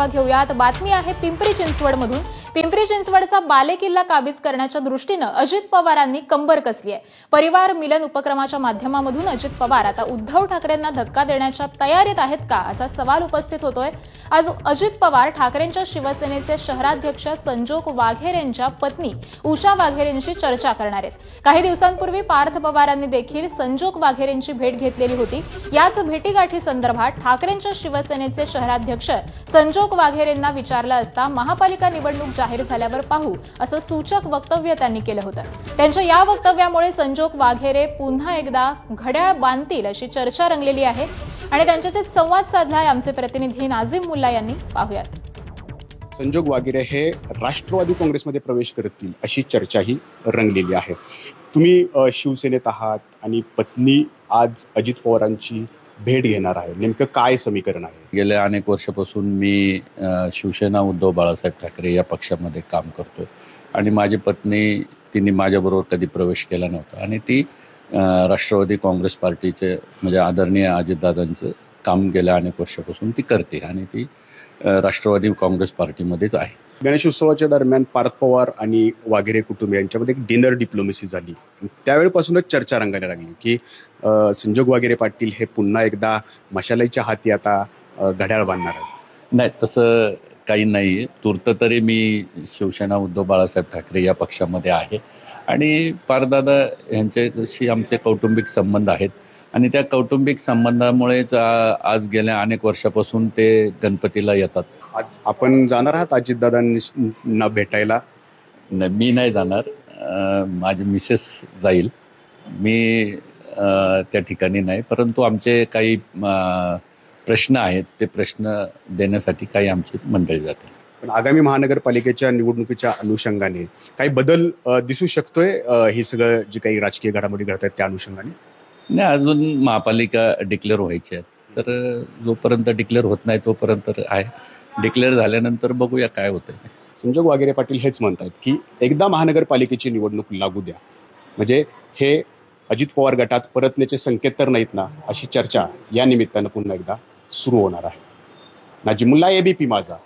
आढावा घेऊयात। बातमी आहे पिंपरी चिंचवडमधून। पिंपरी चिंचवडचा बालेकिल्ला काबीज करण्याच्या दृष्टीने अजित पवारांनी कंबर कसली आहे। परिवार मिलन उपक्रमाच्या माध्यमामधून अजित पवार आता उद्धव ठाकरेंना धक्का देण्याच्या तयारीत आहेत का, असा सवाल उपस्थित होतोय। आज अजित पवार ठाकरेंच्या शिवसेनेचे शहराध्यक्ष संजोग वाघेरेंच्या पत्नी उषा वाघेरेंशी चर्चा करणार आहेत। काही दिवसांपूर्वी पार्थ पवारांनी देखील संजोग वाघेरेंची भेट घेतलेली होती। याच भेटीगाठी संदर्भात ठाकरेंच्या शिवसेनेचे शहराध्यक्ष संजोग वाघेरेंना विचारलं असता महापालिका निवडणूक जाहीर झाल्यावर पाहू असं सूचक वक्तव्य त्यांनी केलं होतं। त्यांच्या या वक्तव्यामुळे संजोग वाघेरे पुन्हा एकदा घड्याळ बांधतील अशी चर्चा रंगलेली आहे आणि त्यांच्याशी संवाद साधलाय आमचे प्रतिनिधी नाझीम मुल्ला यांनी। पाहूयात। संजोग वाघेरे हे राष्ट्रवादी काँग्रेसमध्ये प्रवेश करतील अशी चर्चाही रंगलेली आहे। तुम्ही शिवसेनेत आहात आणि पत्नी आज अजित पवारांची भेट घेणार आहे, नेमकं काय समीकरण आहे? गेल्या अनेक वर्षापासून मी शिवसेना उद्धव बाळासाहेब ठाकरे या पक्षामध्ये काम करतोय आणि माझी पत्नी तिने माझ्याबरोबर कधी प्रवेश केला नव्हता आणि ती राष्ट्रवादी काँग्रेस पार्टीचे म्हणजे आदरणीय अजितदादांचं काम गेल्या अनेक वर्षापासून ती करते आणि ती राष्ट्रवादी काँग्रेस पार्टीमध्येच आहे। गणेश उत्सवाच्या दरम्यान पार्थ पवार आणि वाघेरे कुटुंब यांच्यामध्ये एक डिनर डिप्लोमसी झाली। त्यावेळेपासूनच चर्चा रंगायला लागली की संजोग वाघेरे पाटील हे पुन्हा एकदा मशालाईच्या हाती आता घड्याळ बांधणार आहेत। नाही, तसं काही नाही। तूर्त तरी मी शिवसेना उद्धव बाळासाहेब ठाकरे या पक्षामध्ये आहे आणि पारदादा यांच्याशी आमचे कौटुंबिक संबंध आहेत आणि त्या कौटुंबिक संबंधामुळेच आज गेल्या अनेक वर्षापासून ते गणपतीला येतात। आज आपण जाणार आहात अजितदादांना भेटायला? नाही, मी नाही जाणार, माझी मिसेस जाईल। मी त्या ठिकाणी नाही, परंतु आमचे काही प्रश्न आहेत, ते प्रश्न देण्यासाठी काही आमची मंडळी जाते। पण आगामी महानगरपालिकेच्या निवडणुकीच्या अनुषंगाने काही बदल दिसू शकतोय? हे सगळं जे काही राजकीय घडामोडी घडत आहेत त्या अनुषंगाने? नाही, अजून महापालिका डिक्लेअर व्हायची आहे, तर जोपर्यंत डिक्लेअर होत नाही तोपर्यंत आहे। डिक्लेअर झाल्यानंतर बघूया काय होतंय। संजोग वाघेरे पाटील हेच म्हणतात की एकदा महानगरपालिकेची निवडणूक लागू द्या, म्हणजे हे अजित पवार गटात परतण्याचे संकेत तर नाहीत ना, अशी चर्चा या निमित्तानं पुन्हा एकदा सुरू होणार आहे। नाझीम मुल्ला, ABP माझा।